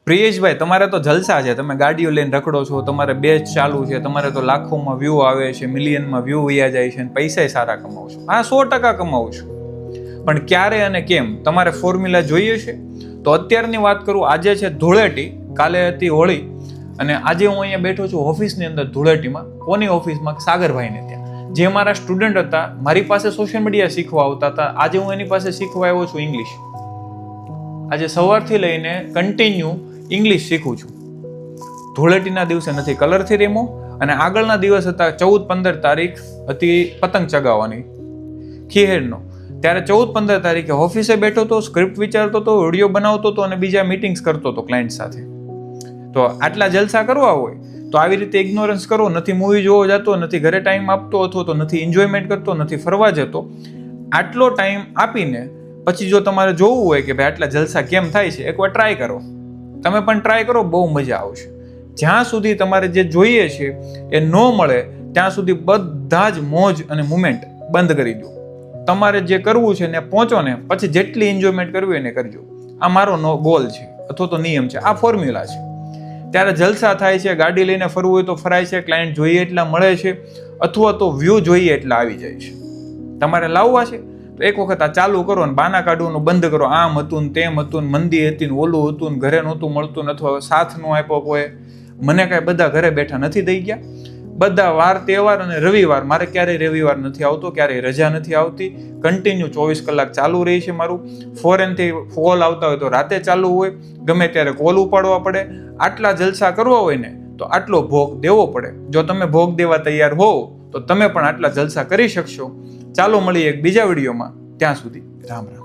પ્રિયેશભાઈ, તમારે તો જલસા છે, તમે ગાડીઓ લઈને રખડો છો, તમારે બેચ ચાલુ છે, તમારે તો લાખોમાં વ્યૂ આવે છે, મિલિયનમાં વ્યૂ વયા જાય છે, પૈસા સારા કમાવો છો. હા, 100% કમાવો છો. પણ ક્યારે અને કેમ તમારે ફોર્મ્યુલા જોઈએ છે? તો અત્યારની વાત કરું, આજે છે ધૂળેટી, કાલે હતી હોળી, અને આજે હું અહીંયા બેઠો છું ઓફિસની અંદર ધૂળેટીમાં. કોની ઓફિસમાં? સાગરભાઈને ત્યાં, જે મારા સ્ટુડન્ટ હતા, મારી પાસે સોશિયલ મીડિયા શીખવા આવતા હતા. આજે હું એની પાસે શીખવા આવ્યો છું ઇંગ્લિશ. આજે સવારથી લઈને કન્ટિન્યુ ઇંગ્લિશ શીખું છું. ધૂળેટીના દિવસે નથી કલરથી રેમો, અને આગળના દિવસ હતા 14-15 તારીખ હતી પતંગ ચગાવવાની ખીહેરનો. ત્યારે 14-15 તારીખે ઓફિસે બેઠો હતો, સ્ક્રિપ્ટ વિચારતો હતો, વિડીયો બનાવતો હતો અને બીજા મીટિંગ્સ કરતો હતો ક્લાયન્ટ સાથે. તો આટલા જલસા કરવા હોય તો આવી રીતે ઇગ્નોરન્સ કરો. નથી મૂવી જોવા જતો, નથી ઘરે ટાઈમ આપતો, અથવા તો નથી એન્જોયમેન્ટ કરતો, નથી ફરવા જતો. આટલો ટાઈમ આપીને પછી જો તમારે જોવું હોય કે ભાઈ આટલા જલસા કેમ થાય છે, એકવાર ટ્રાય કરો. તમે પણ ટ્રાય કરો, બહુ મજા આવશે. જ્યાં સુધી તમારે જે જોઈએ છે એ ન મળે ત્યાં સુધી બધા જ મોજ અને મુમેન્ટ બંધ કરી દો. તમારે જે કરવું છે ને પહોંચો ને, પછી જેટલી એન્જોયમેન્ટ કરવી એને કરજો. આ મારો ગોલ છે અથવા તો નિયમ છે, આ ફોર્મ્યુલા છે. ત્યારે જલસા થાય છે. ગાડી લઈને ફરવું હોય તો ફરાય છે, ક્લાયન્ટ જોઈએ એટલા મળે છે, અથવા તો વ્યૂ જોઈએ એટલા આવી જાય છે. તમારે લાવવા છે તો એક વખત આ ચાલુ કરો અને બાના કાઢવાનું બંધ કરો. આમ હતું ને તેમ હતું ને, મંદી હતી ને ઓલું હતું ને, ઘરે નહોતું મળતું ને, અથવા સાથ નો આપ્યો કોઈ. મને કાંઈ બધા ઘરે બેઠા નથી દઈ ગયા. બધા વાર તહેવાર અને રવિવાર, મારે ક્યારેય રવિવાર નથી આવતો, ક્યારેય રજા નથી આવતી. કન્ટિન્યુ 24 કલાક ચાલુ રહી છે મારું. ફોરેનથી કોલ આવતા હોય તો રાતે ચાલુ હોય, ગમે ત્યારે કોલ ઉપાડવા પડે. આટલા જલસા કરવા હોય ને તો આટલો ભોગ દેવો પડે. જો તમે ભોગ દેવા તૈયાર હોવ તો તમે પણ આટલા જલસા કરી શકશો. ચાલો મળીએ એક બીજા વિડીયોમાં. ત્યાં સુધી રામ રામ.